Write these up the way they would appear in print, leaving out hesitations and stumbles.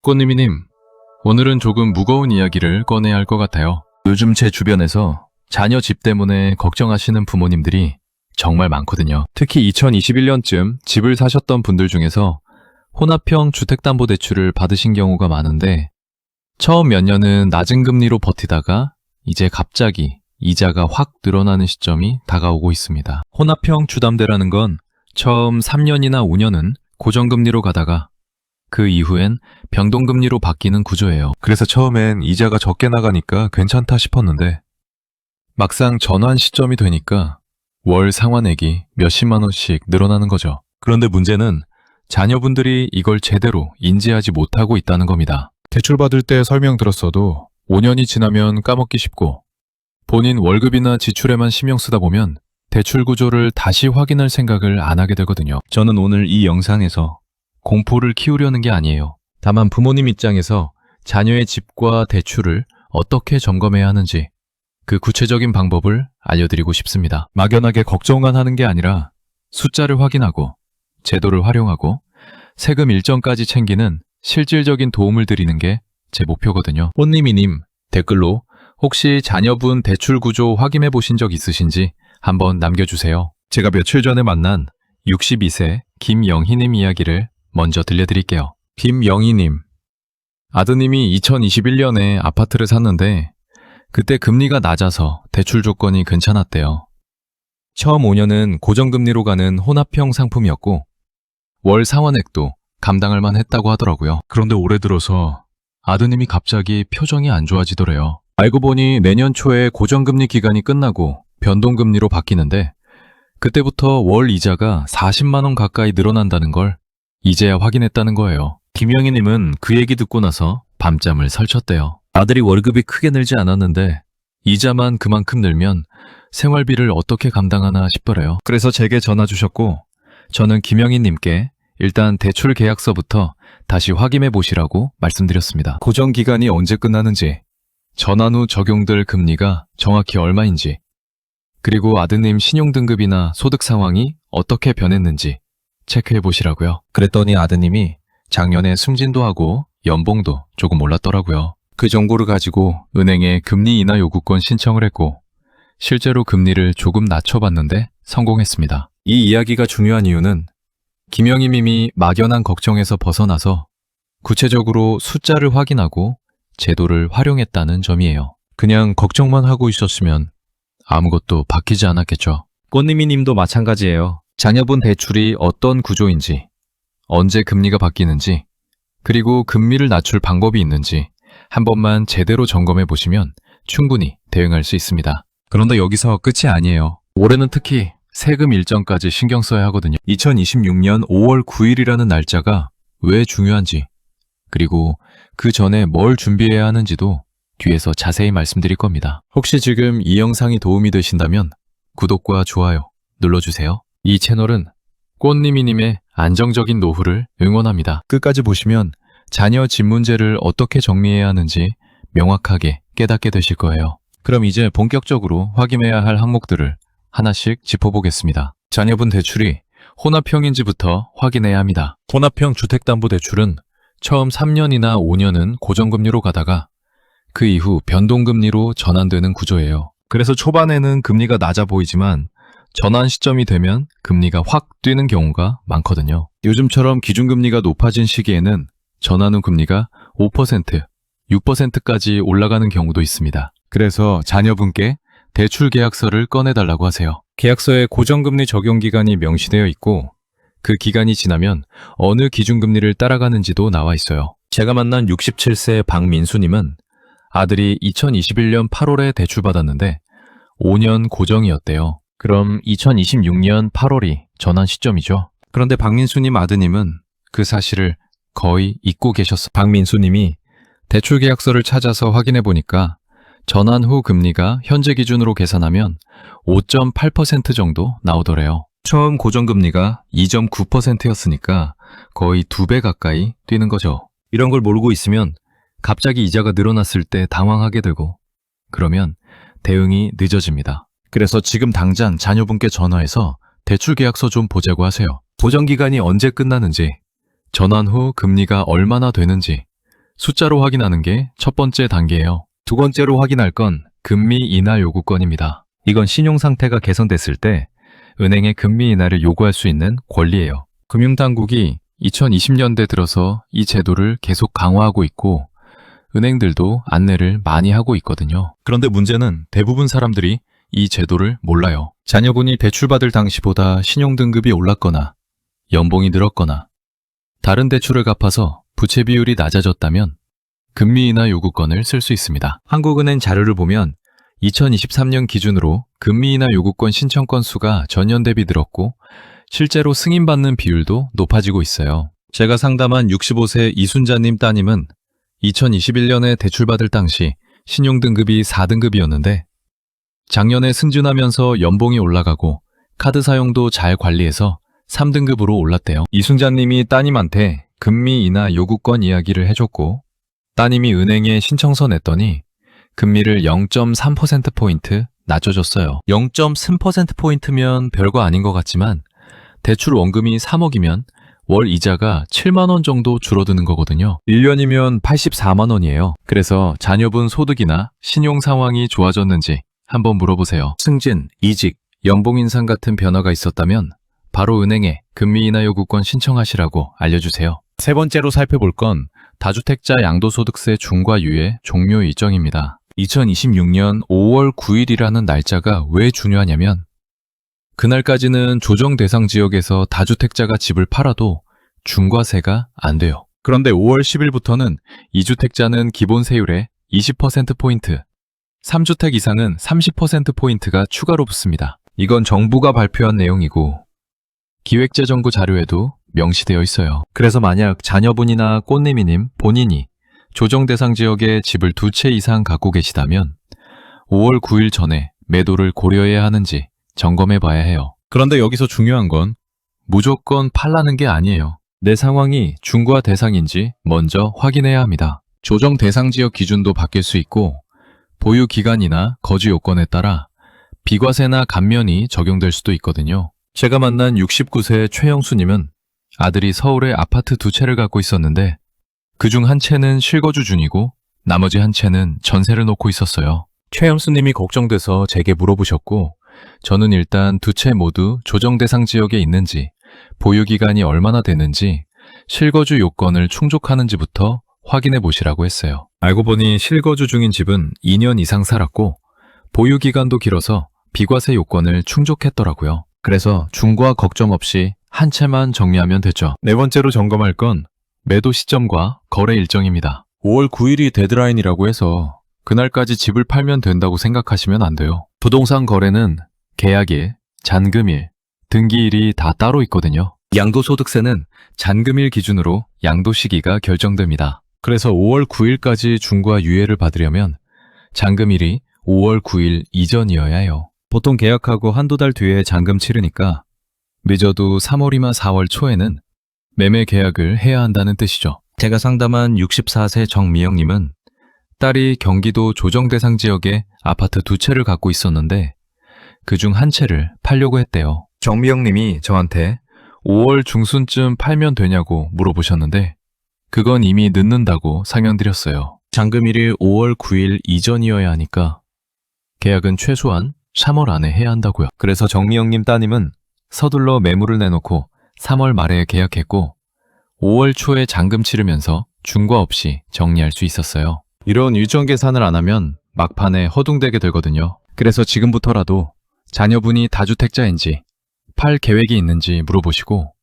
꽃님이님, 오늘은 조금 무거운 이야기를 꺼내야 할 것 같아요. 요즘 제 주변에서 자녀 집 때문에 걱정하시는 부모님들이 정말 많거든요. 특히 2021년쯤 집을 사셨던 분들 중에서 혼합형 주택담보대출을 받으신 경우가 많은데 처음 몇 년은 낮은 금리로 버티다가 이제 갑자기 이자가 확 늘어나는 시점이 다가오고 있습니다. 혼합형 주담대라는 건 처음 3년이나 5년은 고정금리로 가다가 그 이후엔 변동금리로 바뀌는 구조예요. 그래서 처음엔 이자가 적게 나가니까 괜찮다 싶었는데 막상 전환 시점이 되니까 월 상환액이 몇십만 원씩 늘어나는 거죠. 그런데 문제는 자녀분들이 이걸 제대로 인지하지 못하고 있다는 겁니다. 대출받을 때 설명 들었어도 5년이 지나면 까먹기 쉽고 본인 월급이나 지출에만 신경 쓰다 보면 대출 구조를 다시 확인할 생각을 안 하게 되거든요. 저는 오늘 이 영상에서 공포를 키우려는 게 아니에요. 다만 부모님 입장에서 자녀의 집과 대출을 어떻게 점검해야 하는지 그 구체적인 방법을 알려드리고 싶습니다. 막연하게 걱정만 하는 게 아니라 숫자를 확인하고 제도를 활용하고 세금 일정까지 챙기는 실질적인 도움을 드리는 게 제 목표거든요. 꽃님이님, 댓글로 혹시 자녀분 대출 구조 확인해 보신 적 있으신지 한번 남겨주세요. 제가 며칠 전에 만난 62세 김영희님 이야기를 먼저 들려드릴게요. 김영희님, 아드님이 2021년에 아파트를 샀는데 그때 금리가 낮아서 대출 조건이 괜찮았대요. 처음 5년은 고정금리로 가는 혼합형 상품이었고 월 상환액도 감당할 만했다고 하더라고요. 그런데 올해 들어서 아드님이 갑자기 표정이 안 좋아지더래요. 알고 보니 내년 초에 고정금리 기간이 끝나고 변동금리로 바뀌는데 그때부터 월 이자가 40만 원 가까이 늘어난다는 걸 이제야 확인했다는 거예요. 김영희님은 그 얘기 듣고 나서 밤잠을 설쳤대요. 아들이 월급이 크게 늘지 않았는데 이자만 그만큼 늘면 생활비를 어떻게 감당하나 싶더래요. 그래서 제게 전화 주셨고 저는 김영희님께 일단 대출 계약서부터 다시 확인해 보시라고 말씀드렸습니다. 고정 기간이 언제 끝나는지, 전환 후 적용될 금리가 정확히 얼마인지, 그리고 아드님 신용등급이나 소득 상황이 어떻게 변했는지 체크해 보시라고요. 그랬더니 아드님이 작년에 승진도 하고 연봉도 조금 올랐더라고요. 그 정보를 가지고 은행에 금리 인하 요구권 신청을 했고 실제로 금리를 조금 낮춰봤는데 성공했습니다. 이 이야기가 중요한 이유는 김영희님이 막연한 걱정에서 벗어나서 구체적으로 숫자를 확인하고 제도를 활용했다는 점이에요. 그냥 걱정만 하고 있었으면 아무것도 바뀌지 않았겠죠. 꽃님이님도 마찬가지예요. 자녀분 대출이 어떤 구조인지, 언제 금리가 바뀌는지, 그리고 금리를 낮출 방법이 있는지 한 번만 제대로 점검해 보시면 충분히 대응할 수 있습니다. 그런데 여기서 끝이 아니에요. 올해는 특히 세금 일정까지 신경 써야 하거든요. 2026년 5월 9일이라는 날짜가 왜 중요한지, 그리고 그 전에 뭘 준비해야 하는지도 뒤에서 자세히 말씀드릴 겁니다. 혹시 지금 이 영상이 도움이 되신다면 구독과 좋아요 눌러주세요. 이 채널은 꽃님이님의 안정적인 노후를 응원합니다. 끝까지 보시면 자녀 집 문제를 어떻게 정리해야 하는지 명확하게 깨닫게 되실 거예요. 그럼 이제 본격적으로 확인해야 할 항목들을 하나씩 짚어보겠습니다. 자녀분 대출이 혼합형인지부터 확인해야 합니다. 혼합형 주택담보대출은 처음 3년이나 5년은 고정금리로 가다가 그 이후 변동금리로 전환되는 구조예요. 그래서 초반에는 금리가 낮아 보이지만 전환 시점이 되면 금리가 확 뛰는 경우가 많거든요. 요즘처럼 기준금리가 높아진 시기에는 전환 후 금리가 5%, 6%까지 올라가는 경우도 있습니다. 그래서 자녀분께 대출 계약서를 꺼내달라고 하세요. 계약서에 고정금리 적용 기간이 명시되어 있고 그 기간이 지나면 어느 기준금리를 따라가는지도 나와 있어요. 제가 만난 67세 박민수님은 아들이 2021년 8월에 대출받았는데 5년 고정이었대요. 그럼 2026년 8월이 전환 시점이죠. 그런데 박민수님 아드님은 그 사실을 거의 잊고 계셨어. 박민수님이 대출 계약서를 찾아서 확인해 보니까 전환 후 금리가 현재 기준으로 계산하면 5.8% 정도 나오더래요. 처음 고정금리가 2.9%였으니까 거의 2배 가까이 뛰는 거죠. 이런 걸 모르고 있으면 갑자기 이자가 늘어났을 때 당황하게 되고 그러면 대응이 늦어집니다. 그래서 지금 당장 자녀분께 전화해서 대출 계약서 좀 보자고 하세요. 보정기간이 언제 끝나는지, 전환 후 금리가 얼마나 되는지, 숫자로 확인하는 게 첫 번째 단계예요. 두 번째로 확인할 건 금리 인하 요구권입니다. 이건 신용 상태가 개선됐을 때 은행에 금리 인하를 요구할 수 있는 권리예요. 금융당국이 2020년대 들어서 이 제도를 계속 강화하고 있고 은행들도 안내를 많이 하고 있거든요. 그런데 문제는 대부분 사람들이 이 제도를 몰라요. 자녀분이 대출받을 당시보다 신용등급이 올랐거나 연봉이 늘었거나 다른 대출을 갚아서 부채 비율이 낮아졌다면 금리 인하 요구권을 쓸 수 있습니다. 한국은행 자료를 보면 2023년 기준으로 금리 인하 요구권 신청 건수가 전년 대비 늘었고 실제로 승인받는 비율도 높아지고 있어요. 제가 상담한 65세 이순자님 따님은 2021년에 대출받을 당시 신용등급이 4등급이었는데 작년에 승진하면서 연봉이 올라가고 카드 사용도 잘 관리해서 3등급으로 올랐대요. 이순자님이 따님한테 금리 인하 요구권 이야기를 해줬고 따님이 은행에 신청서 냈더니 금리를 0.3%포인트 낮춰줬어요. 0.3%포인트면 별거 아닌 것 같지만 대출 원금이 3억이면 월 이자가 7만 원 정도 줄어드는 거거든요. 1년이면 84만 원이에요. 그래서 자녀분 소득이나 신용 상황이 좋아졌는지 한번 물어보세요. 승진, 이직, 연봉 인상 같은 변화가 있었다면 바로 은행에 금리 인하 요구권 신청하시라고 알려주세요. 세 번째로 살펴볼 건 다주택자 양도소득세 중과 유예 종료 일정입니다. 2026년 5월 9일이라는 날짜가 왜 중요하냐면 그날까지는 조정 대상 지역에서 다주택자가 집을 팔아도 중과세가 안 돼요. 그런데 5월 10일부터는 2주택자는 기본 세율의 20%포인트, 3주택 이상은 30%포인트가 추가로 붙습니다. 이건 정부가 발표한 내용이고 기획재정부 자료에도 명시되어 있어요. 그래서 만약 자녀분이나 꽃님이님 본인이 조정 대상 지역에 집을 2채 이상 갖고 계시다면 5월 9일 전에 매도를 고려해야 하는지 점검해 봐야 해요. 그런데 여기서 중요한 건 무조건 팔라는 게 아니에요. 내 상황이 중과 대상인지 먼저 확인해야 합니다. 조정 대상 지역 기준도 바뀔 수 있고 보유 기간이나 거주 요건에 따라 비과세나 감면이 적용될 수도 있거든요. 제가 만난 69세 최영수님은 아들이 서울에 아파트 2채를 갖고 있었는데 그중 한 채는 실거주 중이고 나머지 한 채는 전세를 놓고 있었어요. 최영수님이 걱정돼서 제게 물어보셨고 저는 일단 2채 모두 조정 대상 지역에 있는지 보유 기간이 얼마나 되는지 실거주 요건을 충족하는지부터 확인해 보시라고 했어요. 알고 보니 실거주 중인 집은 2년 이상 살았고 보유 기간도 길어서 비과세 요건을 충족했더라고요. 그래서 중과 걱정 없이 한 채만 정리하면 되죠. 네 번째로 점검할 건 매도 시점과 거래 일정입니다. 5월 9일이 데드라인이라고 해서 그날까지 집을 팔면 된다고 생각하시면 안 돼요. 부동산 거래는 계약일, 잔금일, 등기일이 다 따로 있거든요. 양도소득세는 잔금일 기준으로 양도 시기가 결정됩니다. 그래서 5월 9일까지 중과 유예를 받으려면 잔금일이 5월 9일 이전이어야 해요. 보통 계약하고 한두 달 뒤에 잔금 치르니까 늦어도 3월이나 4월 초에는 매매 계약을 해야 한다는 뜻이죠. 제가 상담한 64세 정미영님은 딸이 경기도 조정 대상 지역에 아파트 2채를 갖고 있었는데 그중 한 채를 팔려고 했대요. 정미영님이 저한테 5월 중순쯤 팔면 되냐고 물어보셨는데 그건 이미 늦는다고 상연드렸어요. 잔금일이 5월 9일 이전이어야 하니까 계약은 최소한 3월 안에 해야 한다고요. 그래서 정미영님 따님은 서둘러 매물을 내놓고 3월 말에 계약했고 5월 초에 잔금 치르면서 중과 없이 정리할 수 있었어요. 이런 일정 계산을 안 하면 막판에 허둥대게 되거든요. 그래서 지금부터라도 자녀분이 다주택자인지 팔 계획이 있는지 물어보시고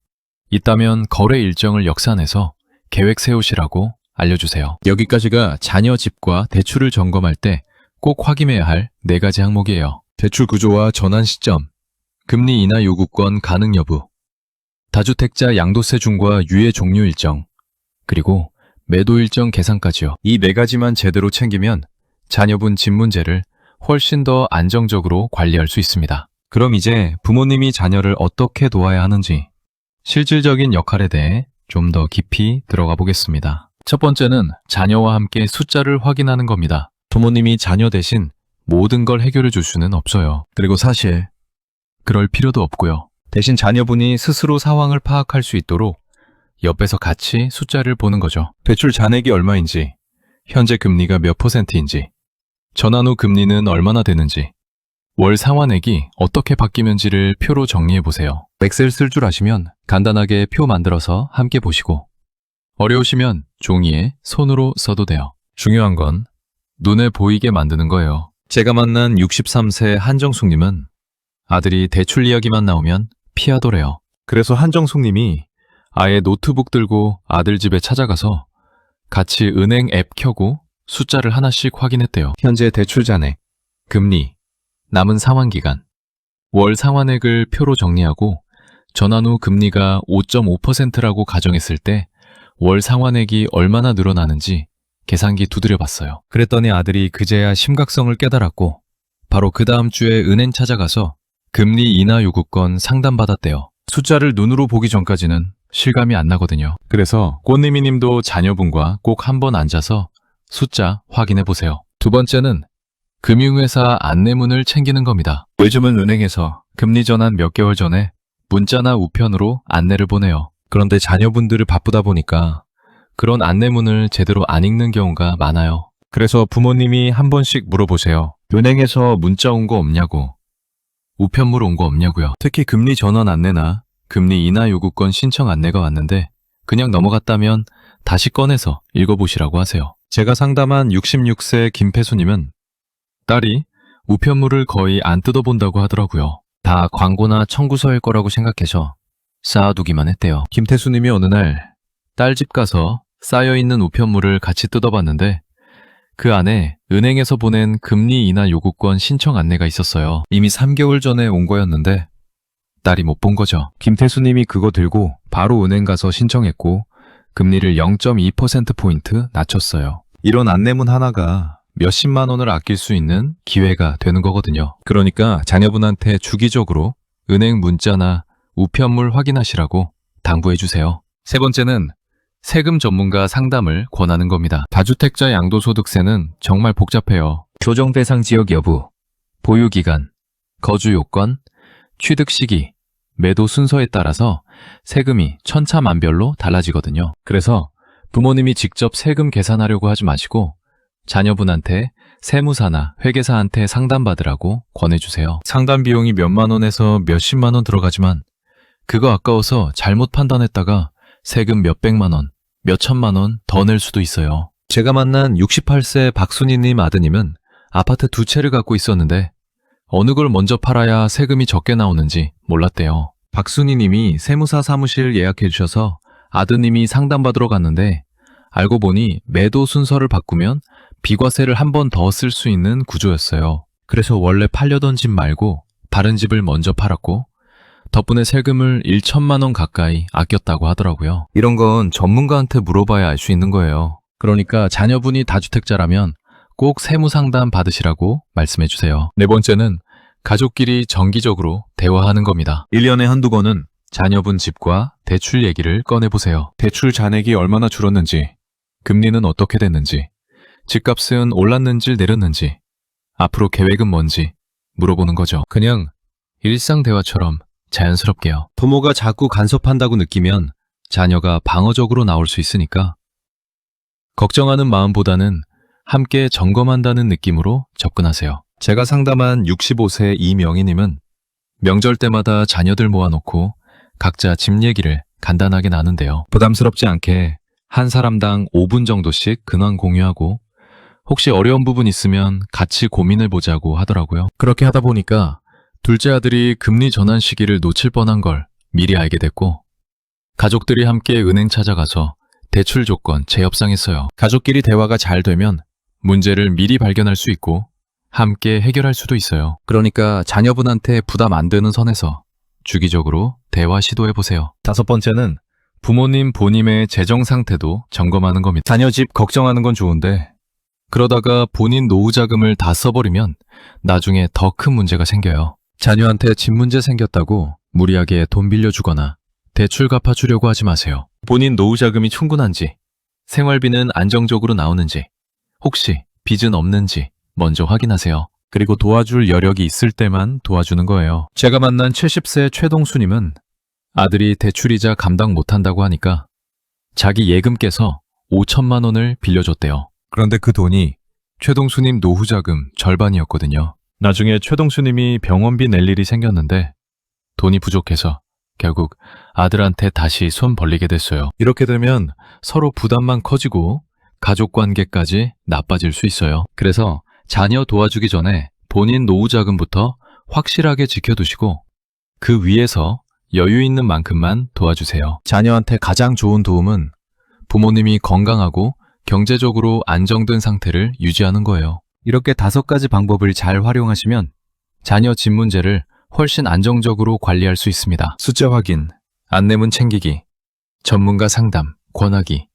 있다면 거래 일정을 역산해서 계획 세우시라고 알려주세요. 여기까지가 자녀 집과 대출을 점검할 때 꼭 확인해야 할 4가지 항목이에요. 대출 구조와 전환 시점, 금리 인하 요구권 가능 여부, 다주택자 양도세 중과 유예 종료 일정, 그리고 매도 일정 계산까지요. 이 4가지만 제대로 챙기면 자녀분 집 문제를 훨씬 더 안정적으로 관리할 수 있습니다. 그럼 이제 부모님이 자녀를 어떻게 도와야 하는지 실질적인 역할에 대해 좀 더 깊이 들어가 보겠습니다. 첫 번째는 자녀와 함께 숫자를 확인하는 겁니다. 부모님이 자녀 대신 모든 걸 해결해 줄 수는 없어요. 그리고 사실 그럴 필요도 없고요. 대신 자녀분이 스스로 상황을 파악할 수 있도록 옆에서 같이 숫자를 보는 거죠. 대출 잔액이 얼마인지, 현재 금리가 몇 %인지, 전환 후 금리는 얼마나 되는지, 월 상환액이 어떻게 바뀌는지를 표로 정리해 보세요. 엑셀 쓸 줄 아시면 간단하게 표 만들어서 함께 보시고, 어려우시면 종이에 손으로 써도 돼요. 중요한 건 눈에 보이게 만드는 거예요. 제가 만난 63세 한정숙님은 아들이 대출 이야기만 나오면 피하더래요. 그래서 한정숙님이 아예 노트북 들고 아들 집에 찾아가서 같이 은행 앱 켜고 숫자를 하나씩 확인했대요. 현재 대출 잔액, 금리, 남은 상환 기간, 월 상환액을 표로 정리하고 전환 후 금리가 5.5%라고 가정했을 때 월 상환액이 얼마나 늘어나는지 계산기 두드려 봤어요. 그랬더니 아들이 그제야 심각성을 깨달았고 바로 그 다음 주에 은행 찾아가서 금리 인하 요구권 상담받았대요. 숫자를 눈으로 보기 전까지는 실감이 안 나거든요. 그래서 꽃님이 님도 자녀분과 꼭 한번 앉아서 숫자 확인해 보세요. 두 번째는 금융회사 안내문을 챙기는 겁니다. 요즘은 은행에서 금리 전환 몇 개월 전에 문자나 우편으로 안내를 보내요. 그런데 자녀분들을 바쁘다 보니까 그런 안내문을 제대로 안 읽는 경우가 많아요. 그래서 부모님이 한 번씩 물어보세요. 은행에서 문자 온 거 없냐고, 우편물 온 거 없냐고요. 특히 금리 전환 안내나 금리 인하 요구권 신청 안내가 왔는데 그냥 넘어갔다면 다시 꺼내서 읽어보시라고 하세요. 제가 상담한 66세 김패수님은 딸이 우편물을 거의 안 뜯어본다고 하더라고요. 다 광고나 청구서일 거라고 생각해서 쌓아두기만 했대요. 김태수님이 어느 날 딸 집 가서 쌓여있는 우편물을 같이 뜯어봤는데 그 안에 은행에서 보낸 금리 인하 요구권 신청 안내가 있었어요. 이미 3개월 전에 온 거였는데 딸이 못 본 거죠. 김태수님이 그거 들고 바로 은행 가서 신청했고 금리를 0.2%포인트 낮췄어요. 이런 안내문 하나가 몇십만 원을 아낄 수 있는 기회가 되는 거거든요. 그러니까 자녀분한테 주기적으로 은행 문자나 우편물 확인하시라고 당부해 주세요. 세 번째는 세금 전문가 상담을 권하는 겁니다. 다주택자 양도소득세는 정말 복잡해요. 조정 대상 지역 여부, 보유 기간, 거주 요건, 취득 시기, 매도 순서에 따라서 세금이 천차만별로 달라지거든요. 그래서 부모님이 직접 세금 계산하려고 하지 마시고 자녀분한테 세무사나 회계사한테 상담받으라고 권해주세요. 상담 비용이 몇만 원에서 몇십만 원 들어가지만 그거 아까워서 잘못 판단했다가 세금 몇백만 원, 몇천만 원 더 낼 수도 있어요. 제가 만난 68세 박순희님 아드님은 아파트 2채를 갖고 있었는데 어느 걸 먼저 팔아야 세금이 적게 나오는지 몰랐대요. 박순희님이 세무사 사무실 예약해 주셔서 아드님이 상담받으러 갔는데 알고 보니 매도 순서를 바꾸면 비과세를 한 번 더 쓸 수 있는 구조였어요. 그래서 원래 팔려던 집 말고 다른 집을 먼저 팔았고 덕분에 세금을 1천만 원 가까이 아꼈다고 하더라고요. 이런 건 전문가한테 물어봐야 알 수 있는 거예요. 그러니까 자녀분이 다주택자라면 꼭 세무상담 받으시라고 말씀해 주세요. 네 번째는 가족끼리 정기적으로 대화하는 겁니다. 1년에 한두 번은 자녀분 집과 대출 얘기를 꺼내보세요. 대출 잔액이 얼마나 줄었는지, 금리는 어떻게 됐는지, 집값은 올랐는지 내렸는지, 앞으로 계획은 뭔지 물어보는 거죠. 그냥 일상 대화처럼 자연스럽게요. 부모가 자꾸 간섭한다고 느끼면 자녀가 방어적으로 나올 수 있으니까 걱정하는 마음보다는 함께 점검한다는 느낌으로 접근하세요. 제가 상담한 65세 이명희님은 명절 때마다 자녀들 모아놓고 각자 집 얘기를 간단하게 나눈대요. 부담스럽지 않게 한 사람당 5분 정도씩 근황 공유하고 혹시 어려운 부분 있으면 같이 고민을 보자고 하더라고요. 그렇게 하다 보니까 둘째 아들이 금리 전환 시기를 놓칠 뻔한 걸 미리 알게 됐고 가족들이 함께 은행 찾아가서 대출 조건 재협상했어요. 가족끼리 대화가 잘 되면 문제를 미리 발견할 수 있고 함께 해결할 수도 있어요. 그러니까 자녀분한테 부담 안 되는 선에서 주기적으로 대화 시도해보세요. 다섯 번째는 부모님 본인의 재정 상태도 점검하는 겁니다. 자녀 집 걱정하는 건 좋은데 그러다가 본인 노후 자금을 다 써버리면 나중에 더 큰 문제가 생겨요. 자녀한테 집 문제 생겼다고 무리하게 돈 빌려주거나 대출 갚아주려고 하지 마세요. 본인 노후 자금이 충분한지, 생활비는 안정적으로 나오는지, 혹시 빚은 없는지 먼저 확인하세요. 그리고 도와줄 여력이 있을 때만 도와주는 거예요. 제가 만난 70세 최동수님은 아들이 대출이자 감당 못한다고 하니까 자기 예금 깨서 5천만 원을 빌려줬대요. 그런데 그 돈이 최동수님 노후 자금 절반이었거든요. 나중에 최동수님이 병원비 낼 일이 생겼는데 돈이 부족해서 결국 아들한테 다시 손 벌리게 됐어요. 이렇게 되면 서로 부담만 커지고 가족 관계까지 나빠질 수 있어요. 그래서 자녀 도와주기 전에 본인 노후 자금부터 확실하게 지켜두시고 그 위에서 여유 있는 만큼만 도와주세요. 자녀한테 가장 좋은 도움은 부모님이 건강하고 경제적으로 안정된 상태를 유지하는 거예요. 이렇게 5가지 방법을 잘 활용하시면 자녀 집 문제를 훨씬 안정적으로 관리할 수 있습니다. 숫자 확인, 안내문 챙기기, 전문가 상담, 권하기,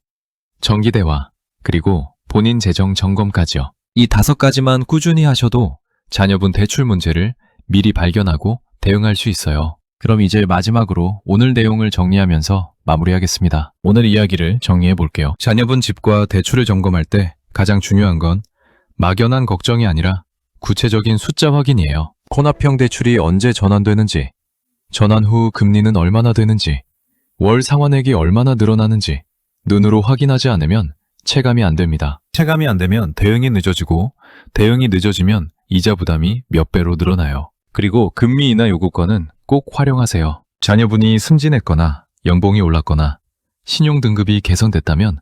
정기 대화, 그리고 본인 재정 점검까지요. 이 5가지만 꾸준히 하셔도 자녀분 대출 문제를 미리 발견하고 대응할 수 있어요. 그럼 이제 마지막으로 오늘 내용을 정리하면서 마무리하겠습니다. 오늘 이야기를 정리해 볼게요. 자녀분 집과 대출을 점검할 때 가장 중요한 건 막연한 걱정이 아니라 구체적인 숫자 확인이에요. 혼합형 대출이 언제 전환되는지, 전환 후 금리는 얼마나 되는지, 월 상환액이 얼마나 늘어나는지 눈으로 확인하지 않으면 체감이 안 됩니다. 체감이 안 되면 대응이 늦어지고 대응이 늦어지면 이자 부담이 몇 배로 늘어나요. 그리고 금리 인하 요구권은 꼭 활용하세요. 자녀분이 승진했거나 연봉이 올랐거나 신용등급이 개선됐다면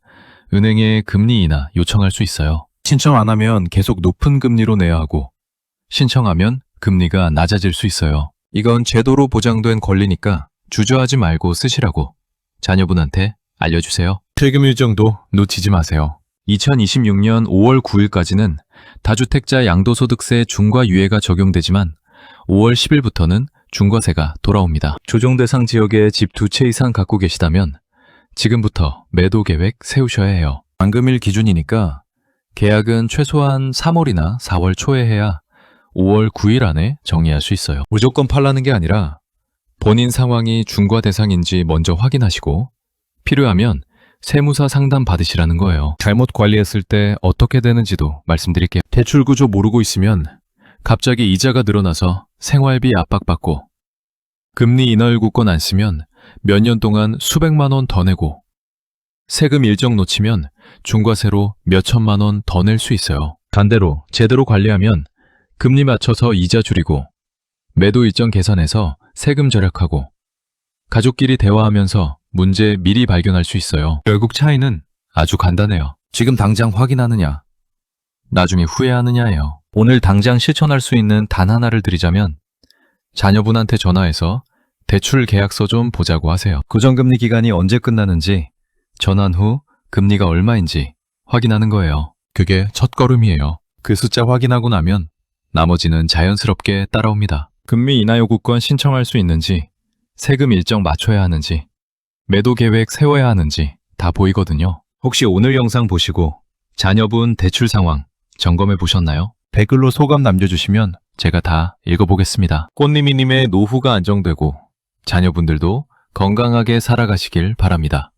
은행에 금리 인하 요청할 수 있어요. 신청 안 하면 계속 높은 금리로 내야 하고 신청하면 금리가 낮아질 수 있어요. 이건 제도로 보장된 권리니까 주저하지 말고 쓰시라고 자녀분한테 알려주세요. 세금 일정도 놓치지 마세요. 2026년 5월 9일까지는 다주택자 양도소득세 중과 유예가 적용되지만 5월 10일부터는 중과세가 돌아옵니다. 조정 대상 지역에 집 2채 이상 갖고 계시다면 지금부터 매도 계획 세우셔야 해요. 완금일 기준이니까 계약은 최소한 3월이나 4월 초에 해야 5월 9일 안에 정리할 수 있어요. 무조건 팔라는 게 아니라 본인 상황이 중과 대상인지 먼저 확인하시고 필요하면 세무사 상담 받으시라는 거예요. 잘못 관리했을 때 어떻게 되는지도 말씀드릴게요. 대출 구조 모르고 있으면 갑자기 이자가 늘어나서 생활비 압박받고 금리 인하 요구권 안 쓰면 몇 년 동안 수백만 원 더 내고 세금 일정 놓치면 중과세로 몇 천만 원 더 낼 수 있어요. 반대로 제대로 관리하면 금리 맞춰서 이자 줄이고 매도 일정 개선해서 세금 절약하고 가족끼리 대화하면서 문제 미리 발견할 수 있어요. 결국 차이는 아주 간단해요. 지금 당장 확인하느냐, 나중에 후회하느냐예요. 오늘 당장 실천할 수 있는 단 하나를 드리자면 자녀분한테 전화해서 대출 계약서 좀 보자고 하세요. 고정금리 기간이 언제 끝나는지, 전환 후 금리가 얼마인지 확인하는 거예요. 그게 첫걸음이에요. 그 숫자 확인하고 나면 나머지는 자연스럽게 따라옵니다. 금리 인하 요구권 신청할 수 있는지, 세금 일정 맞춰야 하는지, 매도 계획 세워야 하는지 다 보이거든요. 혹시 오늘 영상 보시고 자녀분 대출 상황 점검해 보셨나요? 댓글로 소감 남겨주시면 제가 다 읽어보겠습니다. 꽃님이님의 노후가 안정되고 자녀분들도 건강하게 살아가시길 바랍니다.